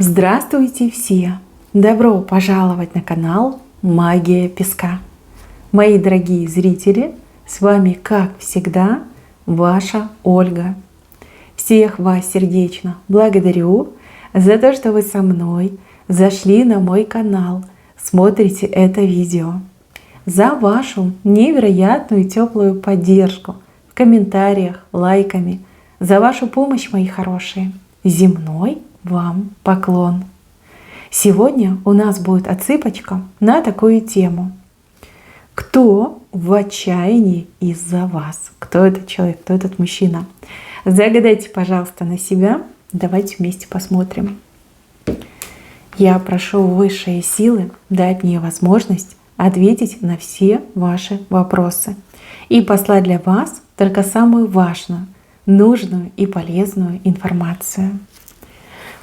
Здравствуйте все! Добро пожаловать на канал Магия Песка. Мои дорогие зрители, с вами, как всегда, ваша Ольга. Всех вас сердечно благодарю за то, что вы со мной зашли на мой канал, смотрите это видео, за вашу невероятную теплую поддержку в комментариях, лайками, за вашу помощь, мои хорошие. Земной вам поклон! Сегодня у нас будет отсыпочка на такую тему. Кто в отчаянии из-за вас? Кто этот человек? Кто этот мужчина? Загадайте, пожалуйста, на себя. Давайте вместе посмотрим. Я прошу высшие силы дать мне возможность ответить на все ваши вопросы и послать для вас только самую важную, нужную и полезную информацию.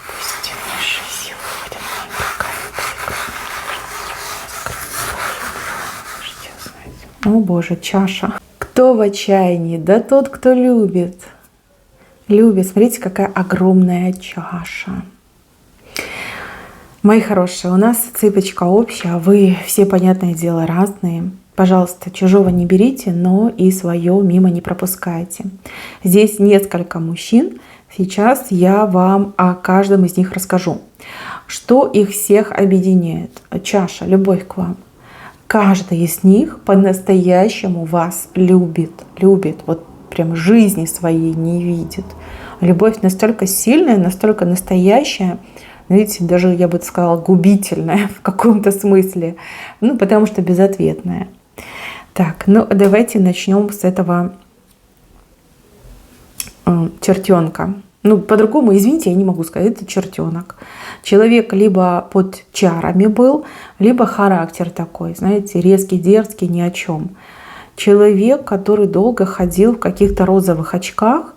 Пусть высшие силы будут нам. О Боже, чаша. Кто в отчаянии? Да тот, кто любит. Любит. Смотрите, какая огромная чаша. Мои хорошие, у нас цыпочка общая, вы все, понятное дело, разные. Пожалуйста, чужого не берите, но и свое мимо не пропускайте. Здесь несколько мужчин. Сейчас я вам о каждом из них расскажу. Что их всех объединяет? Чаша, любовь к вам. Каждый из них по-настоящему вас любит. Любит. Вот прям жизни своей не видит. Любовь настолько сильная, настолько настоящая, видите, даже, я бы сказала, губительная в каком-то смысле. Ну, потому что безответная. Так, ну давайте начнем с этого чертенка. Ну, по-другому, извините, я не могу сказать, это чертенок. Человек либо под чарами был, либо характер такой, знаете, резкий, дерзкий, ни о чем. Человек, который долго ходил в каких-то розовых очках,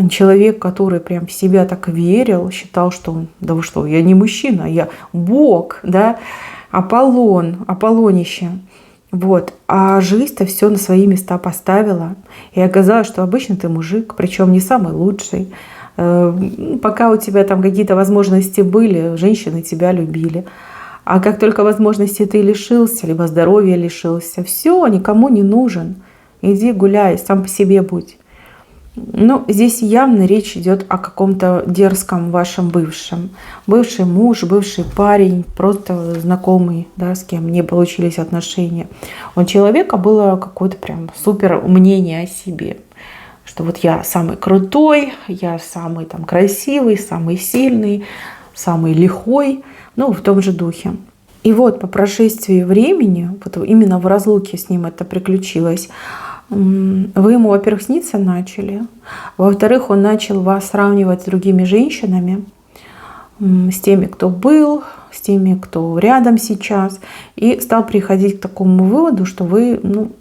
человек, который прям в себя так верил, считал, что он, да вы что, я не мужчина, я Бог, да, Аполлон, Аполлонище. Вот. А жизнь-то все на свои места поставила. И оказалось, что обычно ты мужик, причем не самый лучший. Пока у тебя там какие-то возможности были, женщины тебя любили. А как только возможности ты лишился, либо здоровья лишился, все, никому не нужен. Иди гуляй, сам по себе будь. Ну, здесь явно речь идет о каком-то дерзком вашем бывшем. Бывший муж, бывший парень, просто знакомый, да, с кем не получились отношения. У человека было какое-то прям супер мнение о себе. Что вот я самый крутой, я самый там красивый, самый сильный, самый лихой. Ну, в том же духе. И вот по прошествии времени, вот именно в разлуке с ним это приключилось, вы ему, во-первых, сниться начали, во-вторых, он начал вас сравнивать с другими женщинами, с теми, кто был, с теми, кто рядом сейчас, и стал приходить к такому выводу, что вы, ну,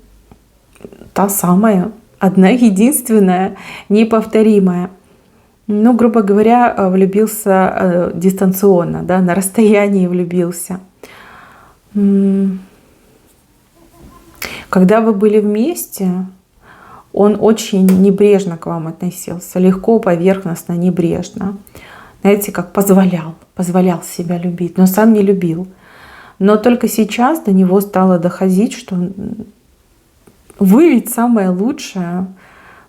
та самая, одна единственная, неповторимая. Ну, грубо говоря, влюбился дистанционно, да, на расстоянии влюбился. Когда вы были вместе, он очень небрежно к вам относился, легко, поверхностно, небрежно. Знаете, как позволял себя любить, но сам не любил. Но только сейчас до него стало доходить, что вы ведь самое лучшее,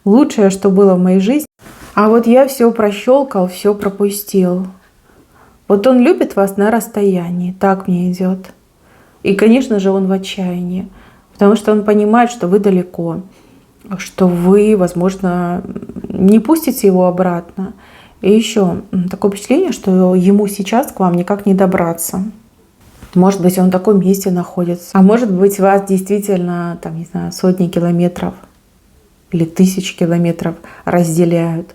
лучшее, что было в моей жизни. А вот я все прощелкал, все пропустил. Вот он любит вас на расстоянии, так мне идет. И, конечно же, он в отчаянии. Потому что он понимает, что вы далеко, что вы, возможно, не пустите его обратно. И еще такое впечатление, что ему сейчас к вам никак не добраться. Может быть, он в таком месте находится. А может быть, вас действительно, там, не знаю, сотни километров или тысячи километров разделяют.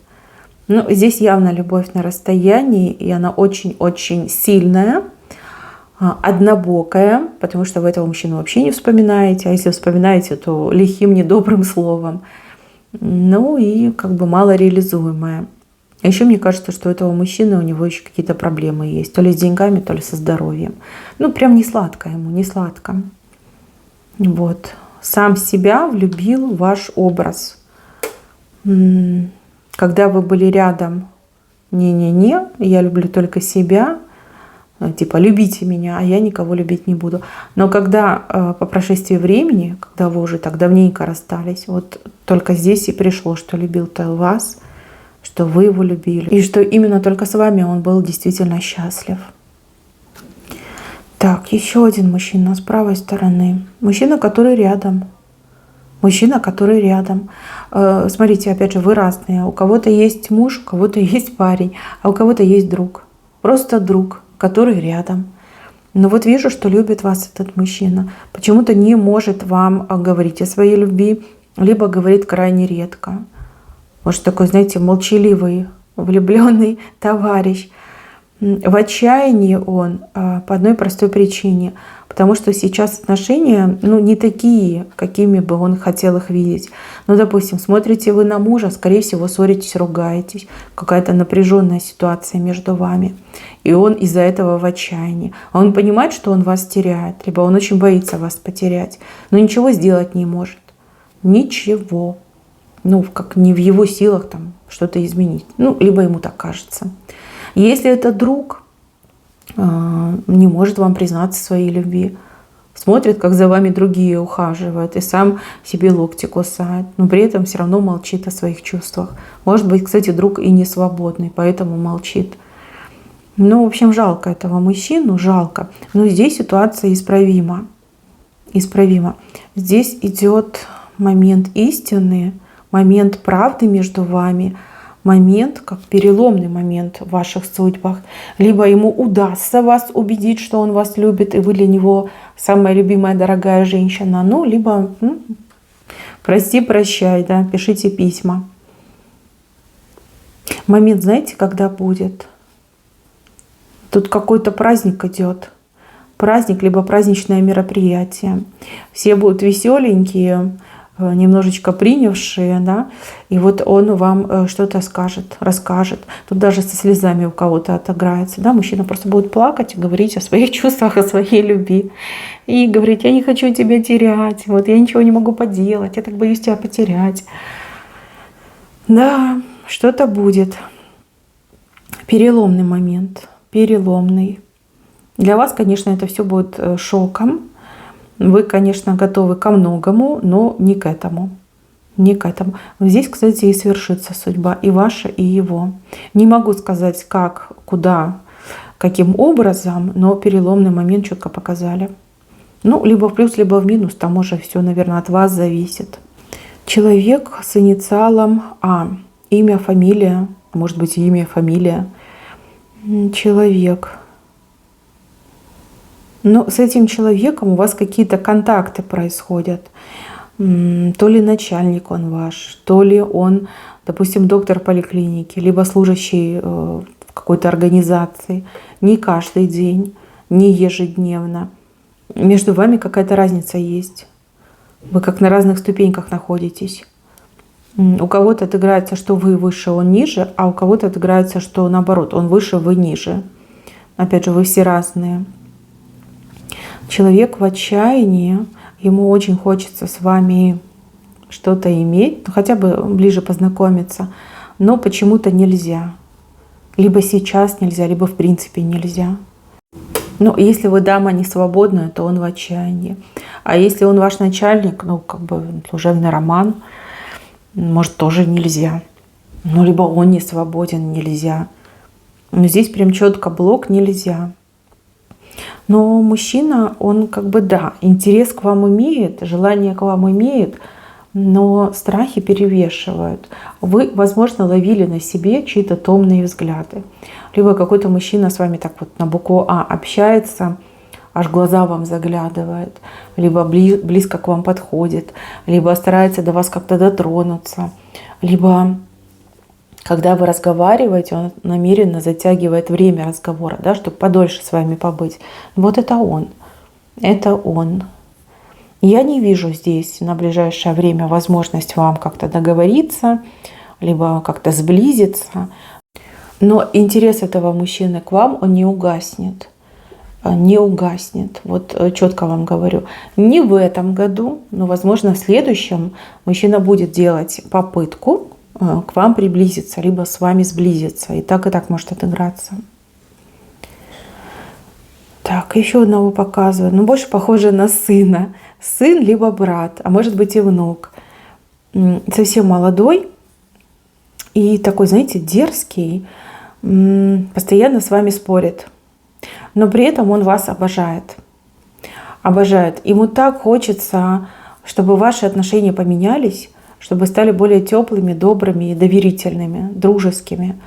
Но здесь явно любовь на расстоянии, и она очень-очень сильная. Однобокая, потому что вы этого мужчину вообще не вспоминаете, а если вспоминаете, то лихим, недобрым словом. Ну и как бы мало реализуемая. А еще мне кажется, что у этого мужчины, у него еще какие-то проблемы есть. То ли с деньгами, то ли со здоровьем. Ну прям не сладко ему, не сладко. Вот. Сам себя влюбил в ваш образ. Когда вы были рядом, не-не-не, я люблю только себя, типа любите меня, а я никого любить не буду. Но когда по прошествии времени, когда вы уже так давненько расстались, вот только здесь и пришло, что любил-то вас, что вы его любили, и что именно только с вами он был действительно счастлив. Так, еще один мужчина с правой стороны. Мужчина, который рядом. Мужчина, который рядом. Смотрите, опять же, вы разные. У кого-то есть муж, у кого-то есть парень, а у кого-то есть друг. Просто друг, который рядом. Но вот вижу, что любит вас этот мужчина. Почему-то не может вам говорить о своей любви, либо говорит крайне редко. Может, такой, знаете, молчаливый, влюбленный товарищ. В отчаянии он по одной простой причине. Потому что сейчас отношения не такие, какими бы он хотел их видеть. Допустим, смотрите вы на мужа, скорее всего, ссоритесь, ругаетесь. Какая-то напряженная ситуация между вами. И он из-за этого в отчаянии. Он понимает, что он вас теряет, либо он очень боится вас потерять. Но ничего сделать не может. Ничего. Как не в его силах там что-то изменить. Либо ему так кажется. Если это друг, не может вам признаться в своей любви. Смотрит, как за вами другие ухаживают, и сам себе локти кусает, но при этом все равно молчит о своих чувствах. Может быть, кстати, друг и не свободный, поэтому молчит. В общем, жалко этого мужчину, жалко. Но здесь ситуация исправима. Исправима. Здесь идет момент истины, момент правды между вами, момент, как переломный момент в ваших судьбах. Либо ему удастся вас убедить, что он вас любит, и вы для него самая любимая, дорогая женщина. Либо прости, прощай, да, пишите письма. Момент, знаете, когда будет? Тут какой-то праздник идет. Праздник, либо праздничное мероприятие. Все будут веселенькие, немножечко принявшие, да, и вот он вам что-то скажет, расскажет. Тут даже со слезами у кого-то отыграется, да, мужчина просто будет плакать, говорить о своих чувствах, о своей любви. И говорить: я не хочу тебя терять, вот я ничего не могу поделать, я так боюсь тебя потерять. Да, что-то будет. Переломный момент, переломный. Для вас, конечно, это все будет шоком. Вы, конечно, готовы ко многому, но не к этому. Не к этому. Здесь, кстати, и свершится судьба, и ваша, и его. Не могу сказать, как, куда, каким образом, но переломный момент четко показали. Либо в плюс, либо в минус, там уже все, наверное, от вас зависит. Человек с инициалом А. Имя, фамилия, может быть, имя, фамилия. Человек. Но с этим человеком у вас какие-то контакты происходят. То ли начальник он ваш, то ли он, допустим, доктор поликлиники, либо служащий в какой-то организации. Не каждый день, не ежедневно. Между вами какая-то разница есть. Вы как на разных ступеньках находитесь. У кого-то отыграется, что вы выше, он ниже, а у кого-то отыграется, что наоборот, он выше, вы ниже. Опять же, вы все разные. Человек в отчаянии, ему очень хочется с вами что-то иметь, хотя бы ближе познакомиться, но почему-то нельзя. Либо сейчас нельзя, либо в принципе нельзя. Если вы дама не свободная, то он в отчаянии. А если он ваш начальник, служебный роман, может, тоже нельзя. Либо он не свободен, нельзя. Но здесь прям четко блок нельзя. Но мужчина, он да, интерес к вам имеет, желание к вам имеет, но страхи перевешивают. Вы, возможно, ловили на себе чьи-то томные взгляды. Либо какой-то мужчина с вами так вот на букву А общается, аж глаза вам заглядывает, либо близко к вам подходит, либо старается до вас как-то дотронуться, либо когда вы разговариваете, он намеренно затягивает время разговора, да, чтобы подольше с вами побыть. Вот это он. Это он. Я не вижу здесь на ближайшее время возможность вам как-то договориться, либо как-то сблизиться. Но интерес этого мужчины к вам, он не угаснет. Не угаснет. Вот четко вам говорю. Не в этом году, но, возможно, в следующем мужчина будет делать попытку к вам приблизиться, либо с вами сблизиться. И так может отыграться. Так, еще одного показываю. Ну, больше похоже на сына. Сын, либо брат, а может быть и внук. Совсем молодой и такой, знаете, дерзкий, постоянно с вами спорит. Но при этом он вас обожает. Обожает. Ему так хочется, чтобы ваши отношения поменялись, чтобы стали более теплыми, добрыми, доверительными, дружескими.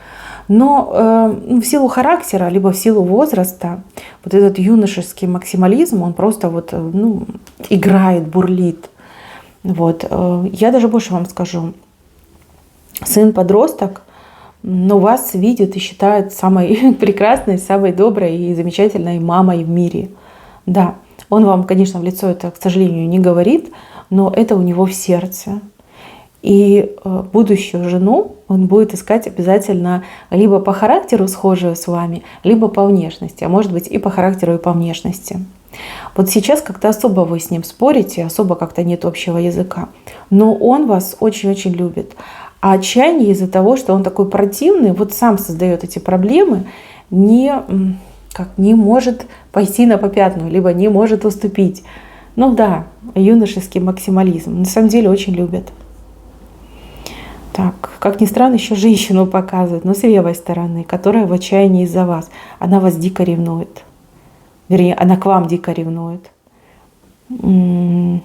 Но в силу характера, либо в силу возраста, вот этот юношеский максимализм, он просто играет, бурлит. Вот. Я даже больше вам скажу. Сын-подросток, но вас видит и считает самой прекрасной, самой доброй и замечательной мамой в мире. Да, он вам, конечно, в лицо это, к сожалению, не говорит, но это у него в сердце. И будущую жену он будет искать обязательно либо по характеру схожую с вами, либо по внешности, а может быть и по характеру, и по внешности. Вот сейчас как-то особо вы с ним спорите, особо как-то нет общего языка, но он вас очень-очень любит. А отчаяние из-за того, что он такой противный, вот сам создает эти проблемы, не может пойти на попятную, либо не может уступить. Ну да, юношеский максимализм. На самом деле очень любят. Так, как ни странно, еще женщину показывают, но с левой стороны, которая в отчаянии из-за вас. Она вас дико ревнует. Вернее, она к вам дико ревнует. У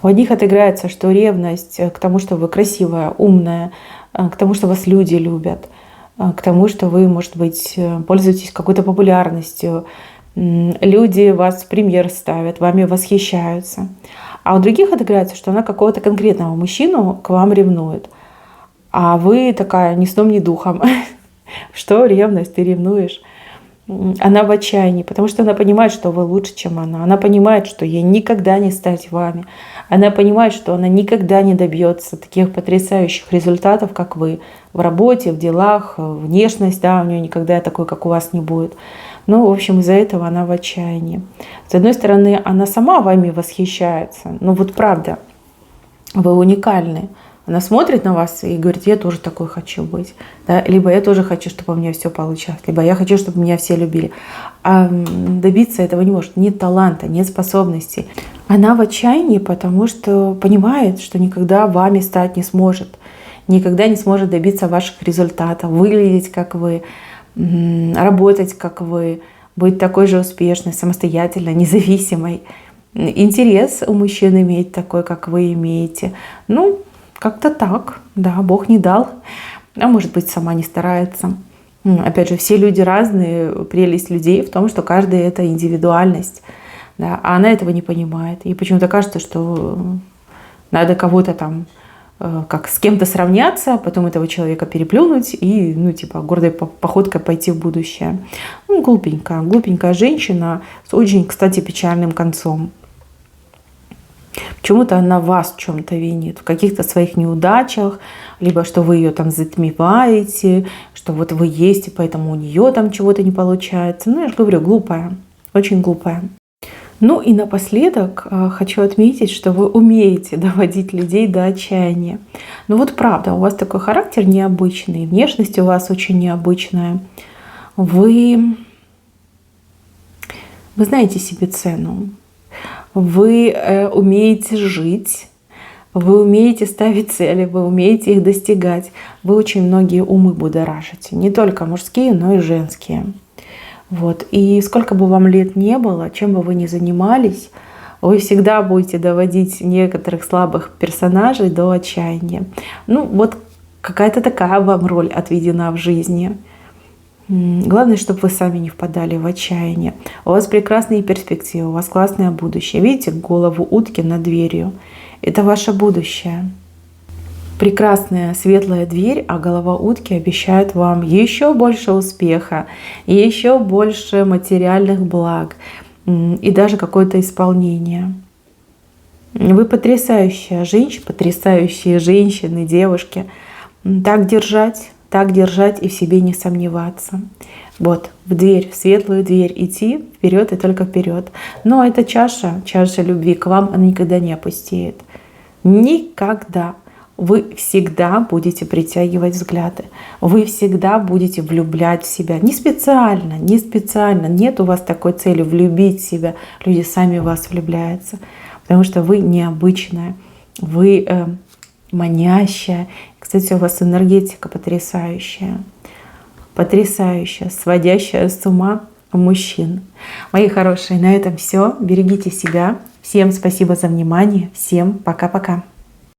одних отыграется, что ревность к тому, что вы красивая, умная, к тому, что вас люди любят, к тому, что вы, может быть, пользуетесь какой-то популярностью. Люди вас в пример ставят, вами восхищаются. А у других отыграется, что она какого-то конкретного мужчину к вам ревнует. А вы такая ни сном, ни духом. Что ревность, ты ревнуешь? Она в отчаянии, потому что она понимает, что вы лучше, чем она. Она понимает, что ей никогда не стать вами. Она понимает, что она никогда не добьется таких потрясающих результатов, как вы. В работе, в делах, внешность, да, у нее никогда такой, как у вас, не будет. Ну, в общем, из-за этого она в отчаянии. С одной стороны, она сама вами восхищается. Но вот правда, вы уникальны. Она смотрит на вас и говорит: я тоже такой хочу быть. Да? Либо я тоже хочу, чтобы у меня все получалось. Либо я хочу, чтобы меня все любили. А добиться этого не может. Нет таланта, нет способностей. Она в отчаянии, потому что понимает, что никогда вами стать не сможет. Никогда не сможет добиться ваших результатов, выглядеть как вы, работать как вы, быть такой же успешной, самостоятельной, независимой. Интерес у мужчин иметь такой, как вы имеете. Ну, как-то так, да, Бог не дал. А может быть, сама не старается. Опять же, все люди разные. Прелесть людей в том, что каждый — это индивидуальность. Да, а она этого не понимает. И почему-то кажется, что надо кого-то там как с кем-то сравняться, потом этого человека переплюнуть и, гордой походкой пойти в будущее. Глупенькая женщина с очень, кстати, печальным концом. Почему-то она вас в чем-то винит, в каких-то своих неудачах, либо что вы ее там затмеваете, что вот вы есть, и поэтому у нее там чего-то не получается. Ну, я же говорю, глупая, очень глупая. Ну и напоследок хочу отметить, что вы умеете доводить людей до отчаяния. Ну вот правда, у вас такой характер необычный, внешность у вас очень необычная. Вы знаете себе цену, вы умеете жить, вы умеете ставить цели, вы умеете их достигать. Вы очень многие умы будоражите, не только мужские, но и женские. Вот. И сколько бы вам лет не было, чем бы вы ни занимались, вы всегда будете доводить некоторых слабых персонажей до отчаяния. Ну вот какая-то такая вам роль отведена в жизни. Главное, чтобы вы сами не впадали в отчаяние. У вас прекрасные перспективы, у вас классное будущее. Видите голову утки над дверью? Это ваше будущее. Прекрасная светлая дверь, а голова утки обещает вам еще больше успеха, еще больше материальных благ и даже какое-то исполнение. Вы потрясающая женщина, потрясающие женщины, девушки. Так держать и в себе не сомневаться. Вот, в дверь, в светлую дверь идти, вперед и только вперед. Но эта чаша любви к вам, она никогда не опустеет. Никогда. Вы всегда будете притягивать взгляды. Вы всегда будете влюблять в себя. Не специально, не специально. Нет у вас такой цели влюбить в себя. Люди сами в вас влюбляются. Потому что вы необычная, вы манящая. Кстати, у вас энергетика потрясающая. Потрясающая, сводящая с ума мужчин. Мои хорошие, на этом все. Берегите себя. Всем спасибо за внимание. Всем пока-пока.